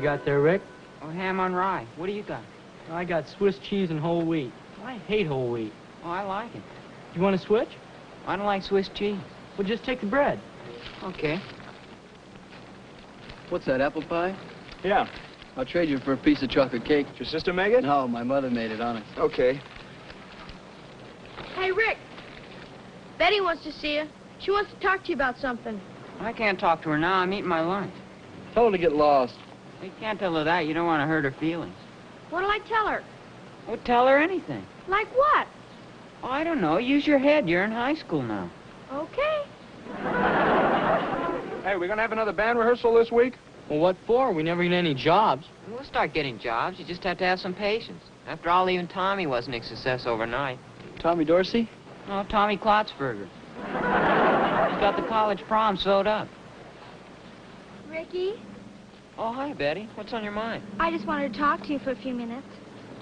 got there, Rick? Oh, ham on rye. What do you got? I got Swiss cheese and whole wheat. I hate whole wheat. Oh, I like it. You want to switch? I don't like Swiss cheese. Well, just take the bread. Okay. What's that, apple pie? Yeah. I'll trade you for a piece of chocolate cake. Did your sister make it? No, my mother made it, honest. Okay. Hey, Rick. Betty wants to see you. She wants to talk to you about something. I can't talk to her now. I'm eating my lunch. Tell her to get lost. You can't tell her that. You don't want to hurt her feelings. What'll I tell her? Oh, tell her anything. Like what? Oh, I don't know. Use your head. You're in high school now. Okay. Hey, we gonna have another band rehearsal this week? Well, what for? We never get any jobs. We'll start getting jobs. You just have to have some patience. After all, even Tommy wasn't a success overnight. Tommy Dorsey? No, Tommy Klotzberger. He's got the college prom sewed up. Ricky, Oh, hi, Betty. What's on your mind? I just wanted to talk to you for a few minutes.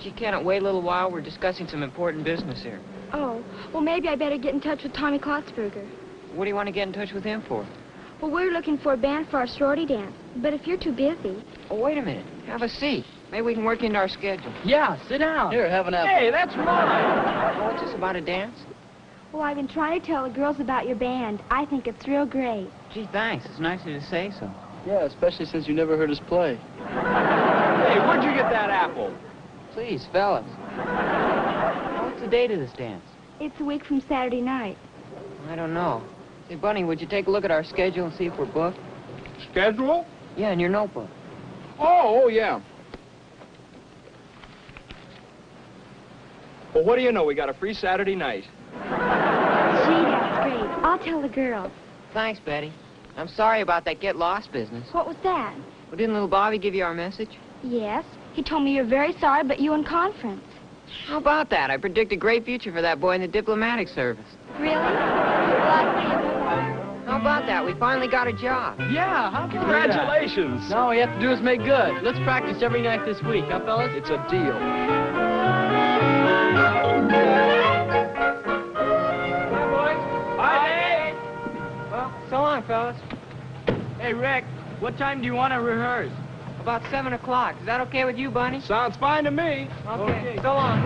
Gee, can't it wait a little while? We're discussing some important business here. Oh, well, maybe I better get in touch with Tommy Klotzberger. What do you want to get in touch with him for? Well, we're looking for a band for our sorority dance, but if you're too busy... Oh, wait a minute. Have a seat. Maybe we can work into our schedule. Yeah, sit down. Here, have an apple. Hey, that's mine. Oh, what's this about a dance? Well, I've been trying to tell the girls about your band. I think it's real great. Gee, thanks. It's nice of you to say so. Yeah, especially since you never heard us play. Hey, where'd you get that apple? Please, fellas. Now, what's the date of this dance? It's a week from Saturday night. I don't know. Say, Bunny, would you take a look at our schedule and see if we're booked? Schedule? Yeah, in your notebook. Oh, yeah. Well, what do you know? We got a free Saturday night. Gee, that's great. I'll tell the girls. Thanks, Betty. I'm sorry about that get-lost business. What was that? Well, didn't little Bobby give you our message? Yes. He told me you're very sorry, but you in conference. How about that? I predict a great future for that boy in the diplomatic service. Really? Well, I'll see you. Bye-bye. How about that? We finally got a job. Yeah, how can Congratulations. All we have to do is make good. Let's practice every night this week, huh, fellas? It's a deal. Bye, boys. Bye. Well, so long, fellas. Hey, Rick, what time do you want to rehearse? About 7 o'clock. Is that okay with you, Bunny? Sounds fine to me. Okay. So long.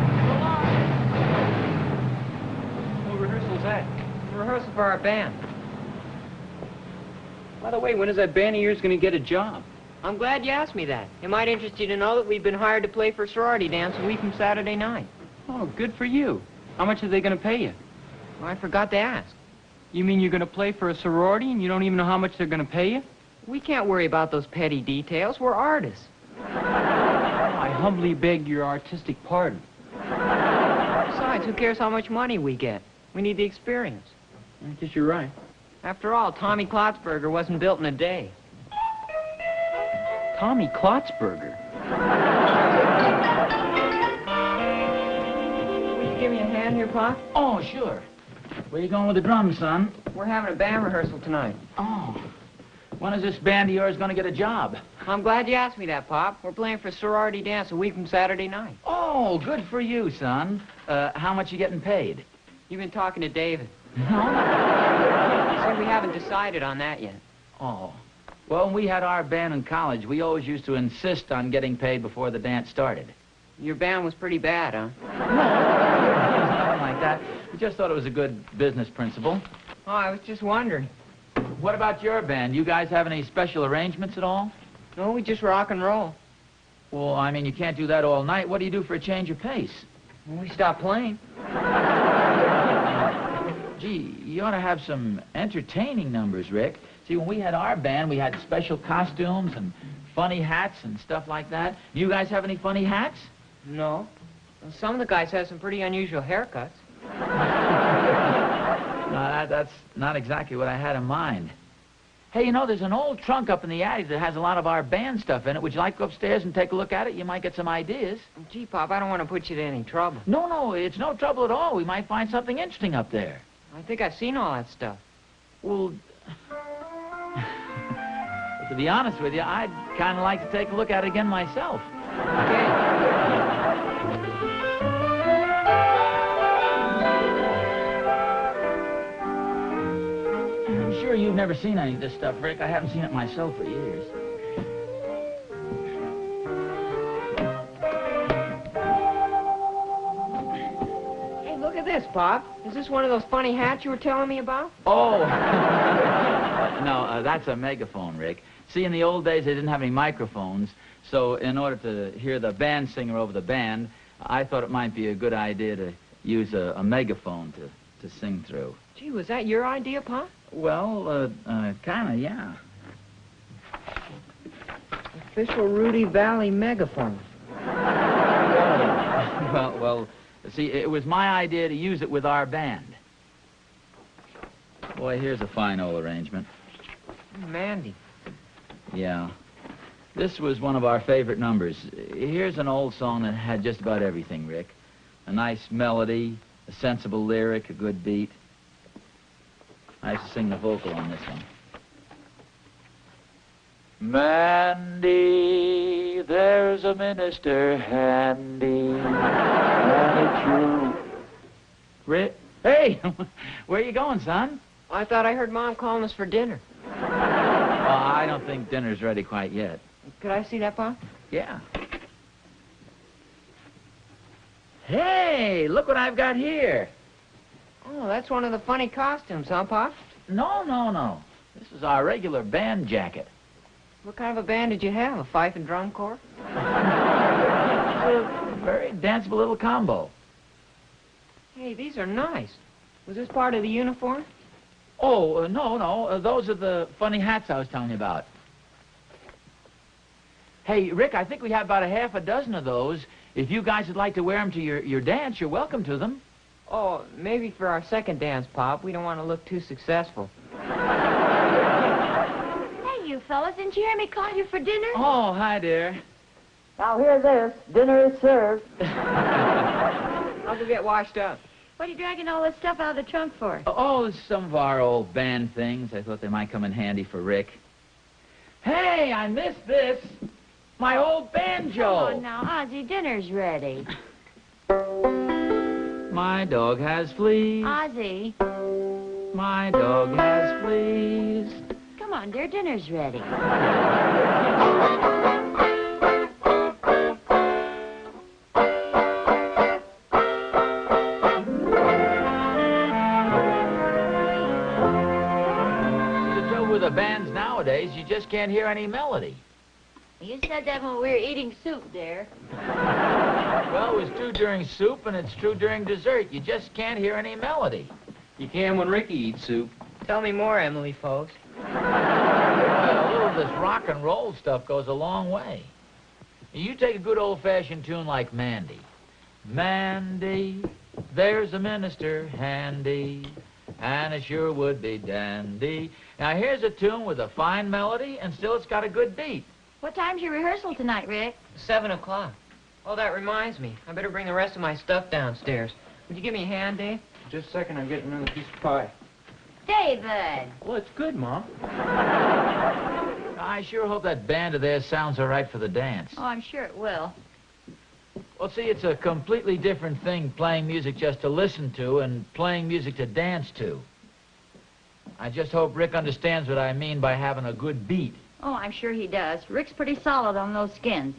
What rehearsal's that? Rehearsal for our band. By the way, when is that band of yours going to get a job? I'm glad you asked me that. It might interest you to know that we've been hired to play for a sorority dance a week from Saturday night. Oh, good for you. How much are they going to pay you? Well, I forgot to ask. You mean you're going to play for a sorority and you don't even know how much they're going to pay you? We can't worry about those petty details. We're artists. I humbly beg your artistic pardon. Besides, who cares how much money we get? We need the experience. I guess you're right. After all, Tommy Klotzberger wasn't built in a day. Tommy Klotzberger? Will you give me a hand here, Pop? Oh, sure. Where you going with the drums, son? We're having a band rehearsal tonight. Oh. When is this band of yours going to get a job? I'm glad you asked me that, Pop. We're playing for a sorority dance a week from Saturday night. Oh, good for you, son. How much you getting paid? You've been talking to David. No? See, we haven't decided on that yet. Oh. Well, when we had our band in college, we always used to insist on getting paid before the dance started. Your band was pretty bad, huh? No, it was nothing like that. We just thought it was a good business principle. Oh, I was just wondering. What about your band? You guys have any special arrangements at all? No, we just rock and roll. Well, I mean, you can't do that all night. What do you do for a change of pace? Well, we stopped playing. Gee, you ought to have some entertaining numbers, Rick. See, when we had our band, we had special costumes and funny hats and stuff like that. Do you guys have any funny hats? No. Well, some of the guys have some pretty unusual haircuts. No, that's not exactly what I had in mind. Hey, you know, there's an old trunk up in the attic that has a lot of our band stuff in it. Would you like to go upstairs and take a look at it? You might get some ideas. Gee, Pop, I don't want to put you to any trouble. No, it's no trouble at all. We might find something interesting up there. I think I've seen all that stuff. Well, to be honest with you, I'd kind of like to take a look at it again myself. Okay. I'm sure you've never seen any of this stuff, Rick. I haven't seen it myself for years. this, Pop? Is this one of those funny hats you were telling me about? Oh. No, that's a megaphone, Rick. See, in the old days, they didn't have any microphones, so in order to hear the band singer over the band, I thought it might be a good idea to use a megaphone to sing through. Gee, was that your idea, Pop? Well, kind of, yeah. Official Rudy Valley megaphone. Well, see, it was my idea to use it with our band. Boy, here's a fine old arrangement. Mandy. Yeah. This was one of our favorite numbers. Here's an old song that had just about everything, Rick. A nice melody, a sensible lyric, a good beat. I used to sing the vocal on this one. Mandy, there's a minister handy, and it's you. Rick? Hey, where you going, son? I thought I heard Mom calling us for dinner. I don't think dinner's ready quite yet. Could I see that, Pop? Yeah. Hey, look what I've got here. Oh, that's one of the funny costumes, huh, Pop? No. This is our regular band jacket. What kind of a band did you have? A fife and drum corps? It's a very danceable little combo. Hey, these are nice. Was this part of the uniform? Oh, no. Those are the funny hats I was telling you about. Hey, Rick, I think we have about a half a dozen of those. If you guys would like to wear them to your dance, you're welcome to them. Oh, maybe for our second dance, Pop. We don't want to look too successful. Hey, you fellas, didn't you hear me call you for dinner? Oh, hi, dear. Now, hear this. Dinner is served. I'll go get washed up. What are you dragging all this stuff out of the trunk for? Oh, some of our old band things. I thought they might come in handy for Rick. Hey, I missed this. My old banjo. Come on now, Ozzie, dinner's ready. My dog has fleas. Ozzie, My dog has fleas. come on, dear, dinner's ready. The trouble with the bands nowadays, you just can't hear any melody. You said that when we were eating soup, dear. Well, it was true during soup, and it's true during dessert. You just can't hear any melody. You can when Ricky eats soup. Tell me more, Emily, folks. Well, a little of this rock and roll stuff goes a long way. You take a good old-fashioned tune like Mandy. Mandy, there's a minister handy, and it sure would be dandy. Now, here's a tune with a fine melody, and still it's got a good beat. What time's your rehearsal tonight, Rick? 7 o'clock. Oh, that reminds me. I better bring the rest of my stuff downstairs. Would you give me a hand, Dave? Just a second, I'm getting another piece of pie. David! Well, it's good, Mom. I sure hope that band of theirs sounds all right for the dance. Oh, I'm sure it will. Well, see, it's a completely different thing playing music just to listen to and playing music to dance to. I just hope Rick understands what I mean by having a good beat. Oh, I'm sure he does. Rick's pretty solid on those skins.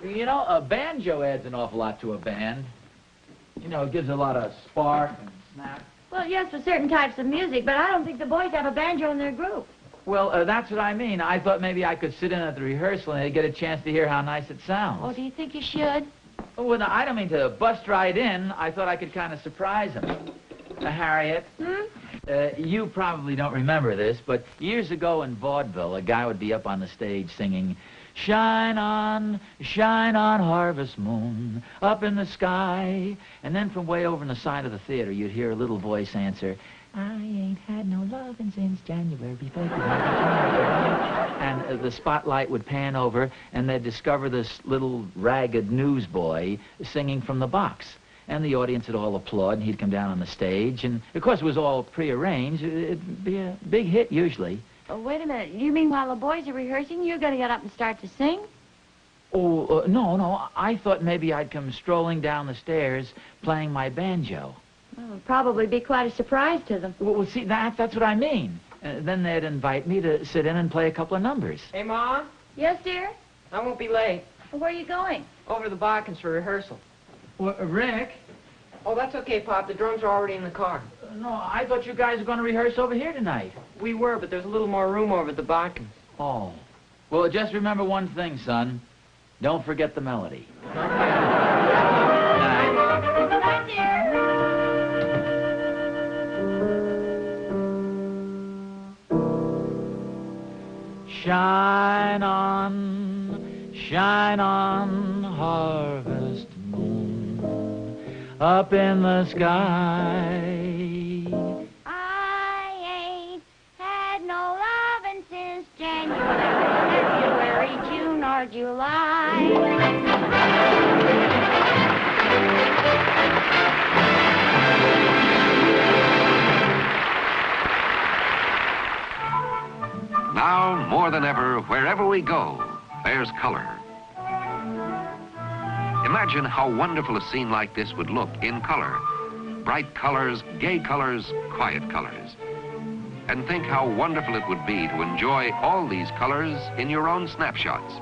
You know, a banjo adds an awful lot to a band. You know, it gives a lot of spark and snap. Well, yes, for certain types of music, but I don't think the boys have a banjo in their group. Well, that's what I mean. I thought maybe I could sit in at the rehearsal and they'd get a chance to hear how nice it sounds. Oh, do you think you should? Oh, well, no, I don't mean to bust right in. I thought I could kind of surprise them. Harriet, you probably don't remember this, but years ago in vaudeville, a guy would be up on the stage singing, shine on, harvest moon, up in the sky. And then from way over on the side of the theater, you'd hear a little voice answer, I ain't had no lovin' since January, February. And the spotlight would pan over, and they'd discover this little ragged newsboy singing from the box. And the audience would all applaud, and he'd come down on the stage. And, of course, it was all prearranged. It'd be a big hit, usually. Oh, wait a minute. You mean while the boys are rehearsing, you're going to get up and start to sing? Oh, no. I thought maybe I'd come strolling down the stairs playing my banjo. Well, it'll probably be quite a surprise to them. Well, see, that's what I mean. Then they'd invite me to sit in and play a couple of numbers. Hey, Mom? Yes, dear? I won't be late. Well, where are you going? Over to the Balkans for rehearsal. Well, Rick? Oh, that's okay, Pop. The drums are already in the car. No, I thought you guys were going to rehearse over here tonight. We were, but there's a little more room over at the Botkins. Oh. Well, just remember one thing, son. Don't forget the melody. Right there. Shine on, harvest moon, up in the sky. I ain't had no lovin' since January, June, or July. Now, more than ever, wherever we go, there's color. Imagine how wonderful a scene like this would look in color. Bright colors, gay colors, quiet colors. And think how wonderful it would be to enjoy all these colors in your own snapshots.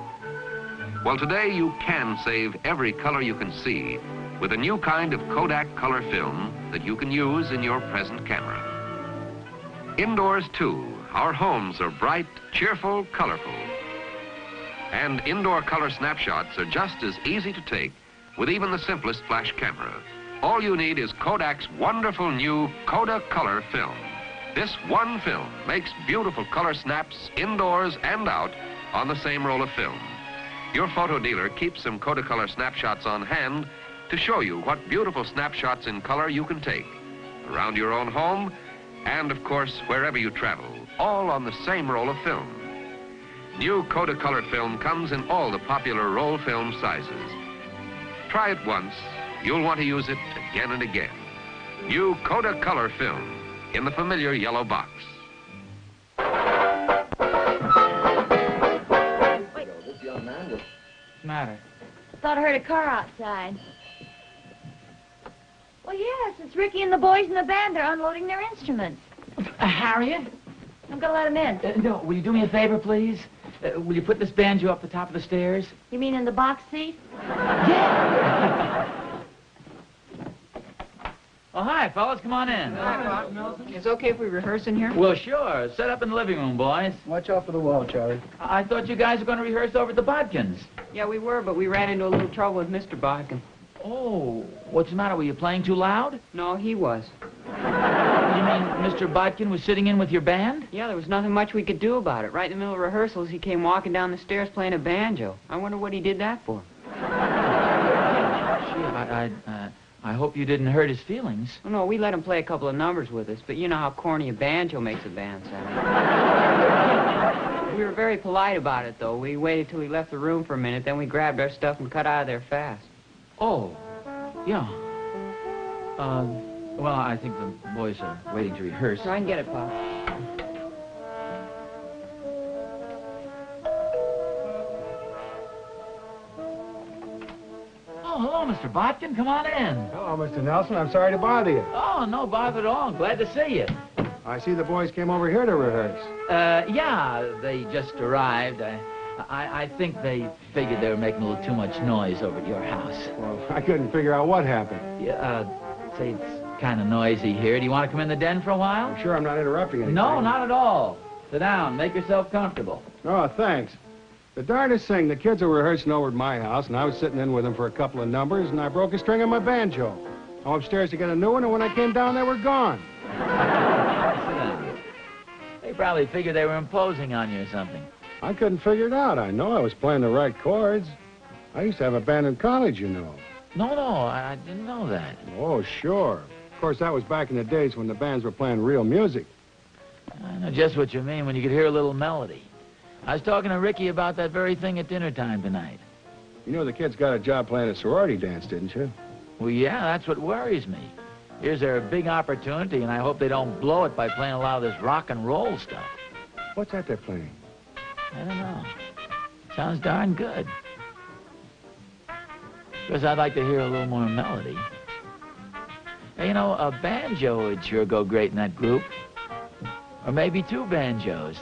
Well, today you can save every color you can see with a new kind of Kodak color film that you can use in your present camera. Indoors, too, our homes are bright, cheerful, colorful. And indoor color snapshots are just as easy to take with even the simplest flash camera. All you need is Kodak's wonderful new Kodak color film. This one film makes beautiful color snaps indoors and out on the same roll of film. Your photo dealer keeps some Kodacolor snapshots on hand to show you what beautiful snapshots in color you can take around your own home and, of course, wherever you travel, all on the same roll of film. New Kodacolor film comes in all the popular roll film sizes. Try it once. You'll want to use it again and again. New Kodacolor film in the familiar yellow box. What's the matter? Thought I heard a car outside. Well, yes, it's Ricky and the boys in the band. They're unloading their instruments. Harriet? I'm gonna let them in. No, will you do me a favor, please? Will you put this banjo up the top of the stairs? You mean in the box seat? Yeah. Oh, hi, fellas. Come on in. Hi, Pop. It's okay if we rehearse in here? Well, sure. Set up in the living room, boys. Watch out for the wall, Charlie. I thought you guys were going to rehearse over at the Botkins. Yeah, we were, but we ran into a little trouble with Mr. Botkin. Oh, what's the matter? Were you playing too loud? No, he was. You mean Mr. Botkin was sitting in with your band? Yeah, there was nothing much we could do about it. Right in the middle of rehearsals, he came walking down the stairs playing a banjo. I wonder what he did that for. Gee, I hope you didn't hurt his feelings. Oh, no, we let him play a couple of numbers with us, but you know how corny a banjo makes a band sound. We were very polite about it, though. We waited till he left the room for a minute, then we grabbed our stuff and cut out of there fast. Oh, yeah. Well, I think the boys are waiting to rehearse. So I can get it, Pop. Oh, hello, Mr. Botkin. Come on in. Hello, Mr. Nelson. I'm sorry to bother you. Oh, no bother at all. Glad to see you. I see the boys came over here to rehearse. Yeah, they just arrived. I think they figured they were making a little too much noise over at your house. Well, I couldn't figure out what happened. Yeah, say it's kind of noisy here. Do you want to come in the den for a while? I'm sure I'm not interrupting anything. No, not at all. Sit down. Make yourself comfortable. Oh, thanks. The darndest thing, the kids were rehearsing over at my house, and I was sitting in with them for a couple of numbers, and I broke a string on my banjo. I went upstairs to get a new one, and when I came down, they were gone. Sit down. They probably figured they were imposing on you or something. I couldn't figure it out. I know I was playing the right chords. I used to have a band in college, you know. No, I didn't know that. Oh, sure. Of course, that was back in the days when the bands were playing real music. I know just what you mean when you could hear a little melody. I was talking to Ricky about that very thing at dinner time tonight. You know the kids got a job playing a sorority dance, didn't you? Well, yeah, that's what worries me. Here's their big opportunity, and I hope they don't blow it by playing a lot of this rock and roll stuff. What's that they're playing? I don't know. Sounds darn good. Because I'd like to hear a little more melody. Hey, you know, a banjo would sure go great in that group. Or maybe two banjos.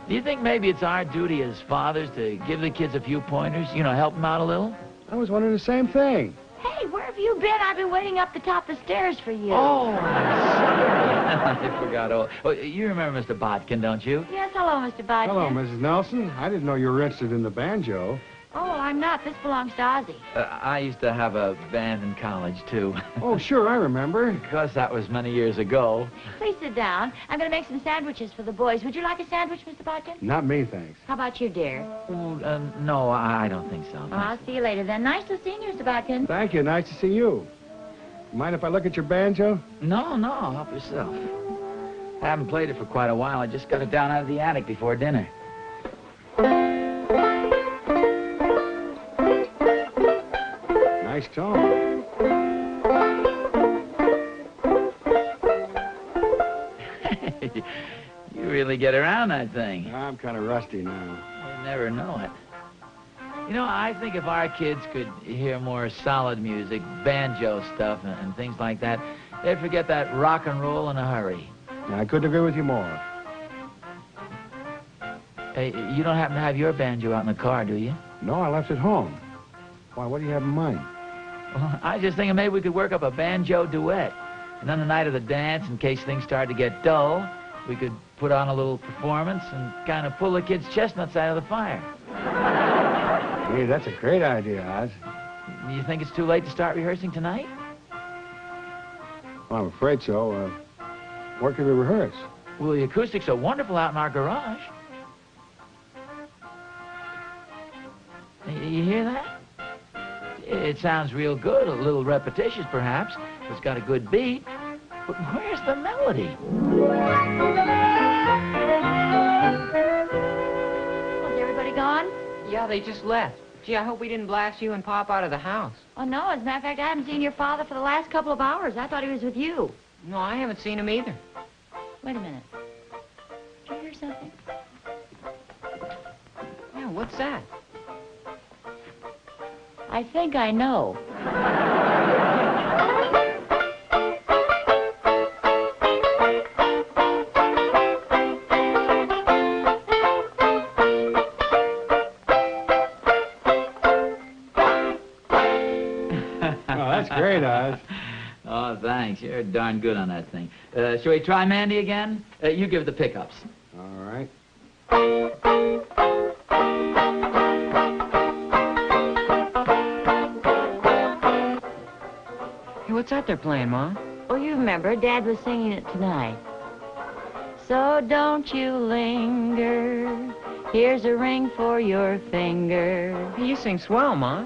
Do you think maybe it's our duty as fathers to give the kids a few pointers? You know, help them out a little? I was wondering the same thing. Hey, where have you been? I've been waiting up the top of the stairs for you. Oh, I'm sorry. I forgot. Oh, you remember Mr. Botkin, don't you? Yes, hello, Mr. Bodkin. Hello, Mrs. Nelson. I didn't know you were interested in the banjo. Oh, I'm not. This belongs to Ozzie. I used to have a band in college, too. Oh, sure, I remember. Of course, that was many years ago. Please sit down. I'm going to make some sandwiches for the boys. Would you like a sandwich, Mr. Bodkin? Not me, thanks. How about you, dear? Oh, no, I don't think so. Well, I'll see you later then. Nice to see you, Mr. Bodkin. Thank you. Nice to see you. Mind if I look at your banjo? No, help yourself. I haven't played it for quite a while. I just got it down out of the attic before dinner. Nice tone. You really get around that thing. I'm kind of rusty now. You never know it. You know, I think if our kids could hear more solid music, banjo stuff, and things like that, they'd forget that rock and roll in a hurry. I couldn't agree with you more. Hey, you don't happen to have your banjo out in the car, do you? No, I left it home. Why, what do you have in mind? Well, I was just thinking maybe we could work up a banjo duet. And on the night of the dance, in case things started to get dull, we could put on a little performance and kind of pull the kids' chestnuts out of the fire. Hey, that's a great idea, Oz. You think it's too late to start rehearsing tonight? Well, I'm afraid so. Where can we rehearse? Well, the acoustics are wonderful out in our garage. You hear that? It sounds real good, a little repetitious perhaps. It's got a good beat. But where's the melody? Is everybody gone? Yeah, they just left. Gee, I hope we didn't blast you and Pop out of the house. Oh, no. As a matter of fact, I haven't seen your father for the last couple of hours. I thought he was with you. No, I haven't seen him either. Wait a minute. Did you hear something? Yeah, what's that? I think I know. Oh, that's great, Oz. Oh, thanks. You're darn good on that thing. Shall we try Mandy again? You give the pickups. All right. Hey, what's that they're playing, Ma? Oh, you remember, Dad was singing it tonight. So don't you linger. Here's a ring for your finger. Hey, you sing swell, Ma.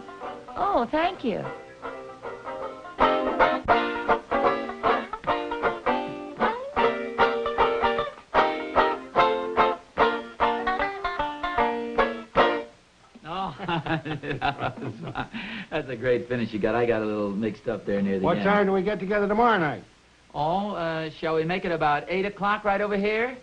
Oh, thank you. That's a great finish you got. I got a little mixed up there near the What end. time do we get together tomorrow night? Oh, shall we make it about 8 o'clock right over here?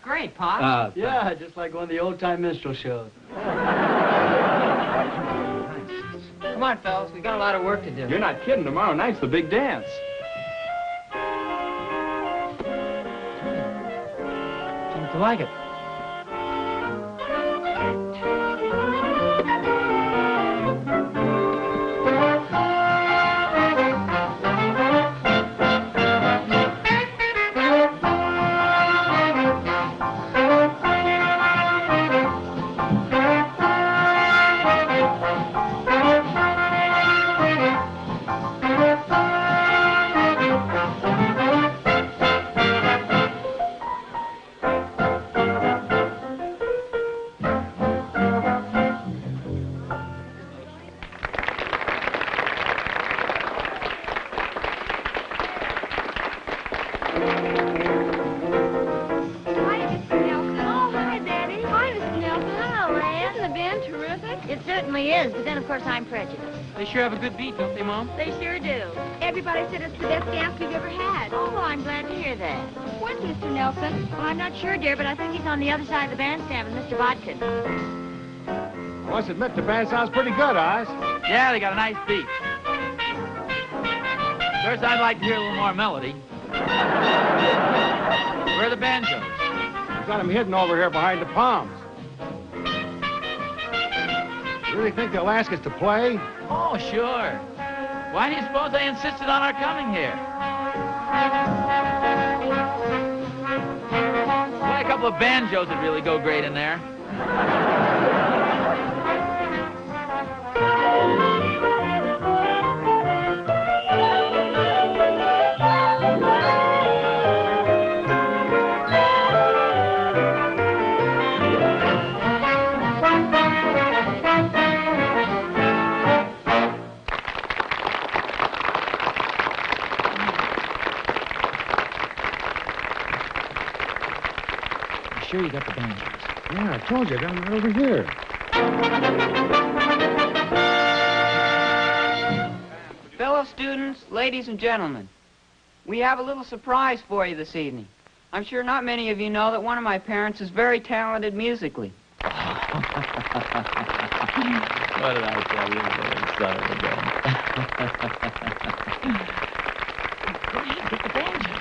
Great, Pop. Yeah, just like one of the old-time minstrel shows. Come on, fellas. We got a lot of work to do. You're not kidding. Tomorrow night's the big dance. Seems to like it. Hi, Mr. Nelson. Oh, hi, Betty. Hi, Mr. Nelson. Hello, Ann. Isn't the band terrific? It certainly is, but then, of course, I'm prejudiced. They sure have a good beat, don't they, Mom? They sure do. Everybody said it's the best dance we've ever had. Oh, well, I'm glad to hear that. When's Mr. Nelson? Well, I'm not sure, dear, but I think he's on the other side of the bandstand with Mr. Bodkin. I must admit, the band sounds pretty good, Oz. Yeah, they got a nice beat. First, I'd like to hear a little more melody. Where are the banjos? I've got them hidden over here behind the palms. You really think they'll ask us to play? Oh, sure. Why do you suppose they insisted on our coming here? Play a couple of banjos would really go great in there. Sure you got the banjos? Yeah, I told you, I got them right over here. Fellow students, ladies and gentlemen, we have a little surprise for you this evening. I'm sure not many of you know that one of my parents is very talented musically. What did I tell you? Son of a gun. Go ahead, get the banjos.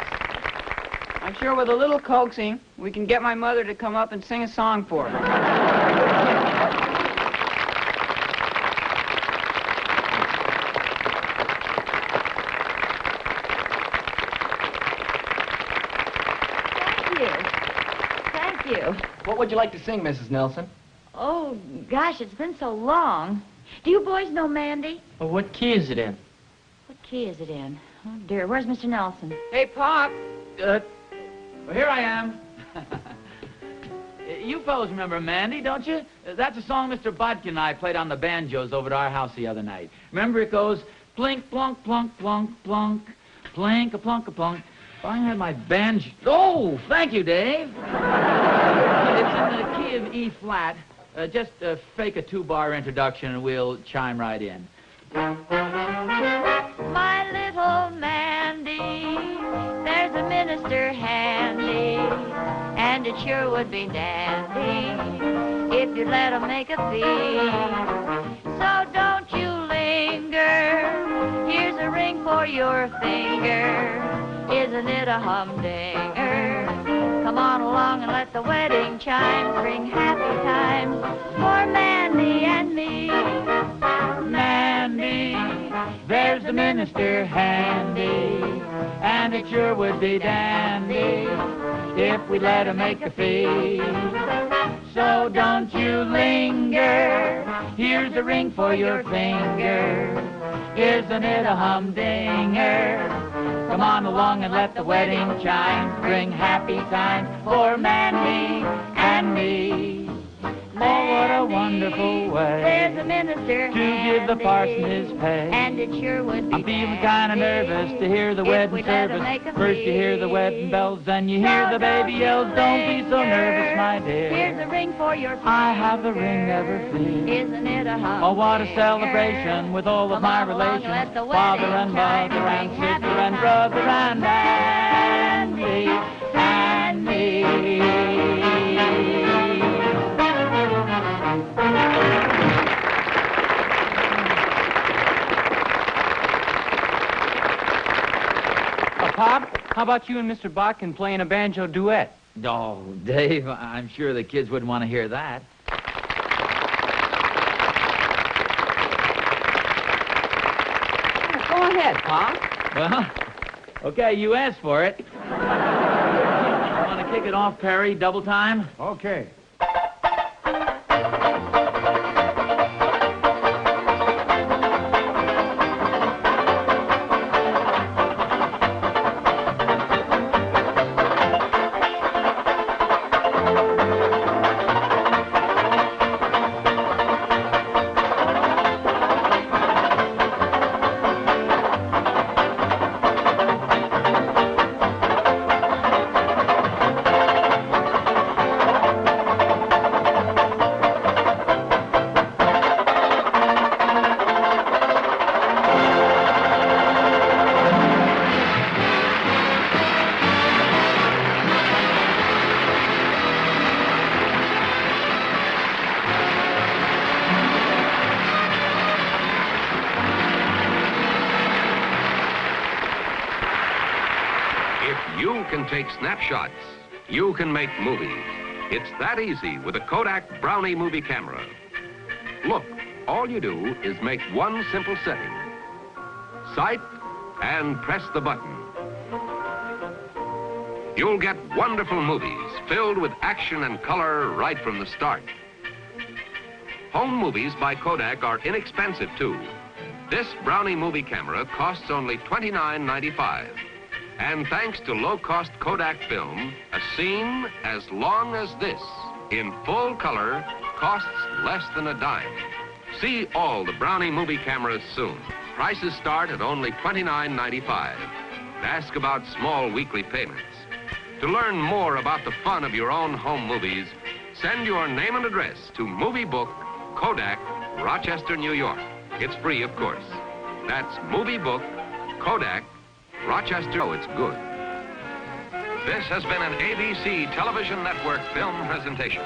I'm sure with a little coaxing, we can get my mother to come up and sing a song for her. Thank you. What would you like to sing, Mrs. Nelson? Oh, gosh, it's been so long. Do you boys know Mandy? Well, what key is it in? What key is it in? Oh, dear. Where's Mr. Nelson? Hey, Pop. Well, here I am. You fellows remember Mandy, don't you? That's a song Mr. Bodkin and I played on the banjos over at our house the other night. Remember it goes, plink, plunk, plunk, plunk, plunk, plink, a plunk, a plunk. If I had my banjo... Oh, thank you, Dave. It's in the key of E flat. Just fake a 2-bar introduction and we'll chime right in. My little Mandy, there's a minister handy, and it sure would be dandy if you'd let him make a fee. So don't you linger, here's a ring for your finger. Isn't it a humdinger? Come on along and let the wedding chimes bring happy times for Mandy and me. Mandy, there's the minister handy, and it sure would be dandy if we let him make a fee. So don't you linger, here's a ring for your finger. Isn't it a humdinger? Come on along and let the wedding chimes bring happy times for Mandy and me. Oh, what a wonderful way There's a minister to give the parson his pay. and it sure would be I'm feeling kind of nervous to hear the wedding service. First you hear the wedding bells, then you hear the baby yells. Don't be so nervous, my dear. Here's a ring for your finger. I have the ring never fear. Isn't it a hum? Oh, what a celebration with all of my relations, father and mother and sister and brother and Andy and me. Pop, how about you and Mr. Bodkin playing a banjo duet? Oh, Dave, I'm sure the kids wouldn't want to hear that. Go ahead, Pop. Well, okay, you asked for it. Want to kick it off, Perry, double time? Okay. You can take snapshots. You can make movies. It's that easy with a Kodak Brownie movie camera. Look, all you do is make one simple setting. Sight and press the button. You'll get wonderful movies filled with action and color right from the start. Home movies by Kodak are inexpensive, too. This Brownie movie camera costs only $29.95. And thanks to low-cost Kodak film, a scene as long as this, in full color, costs less than a dime. See all the Brownie movie cameras soon. Prices start at only $29.95. Ask about small weekly payments. To learn more about the fun of your own home movies, send your name and address to Movie Book, Kodak, Rochester, New York. It's free, of course. That's Movie Book, Kodak, Rochester. Oh, it's good. This has been an ABC Television Network film presentation.